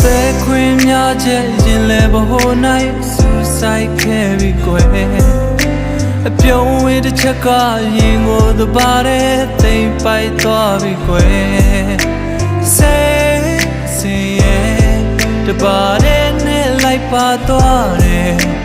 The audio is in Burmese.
သက်ခွင့်များချက်ရင်လည်းဘဟိုနိုင်စူဆိုင်ခဲ့ပြီကွယ်အပြုံးဝေးတစ်ချက်ကရင်ကိုသဘာတဲ့သိမ့်ပိုက်သွားပြီကွယ်စေရဲ့တပါတဲ့နဲ့လိုက်ပါသွားတယ်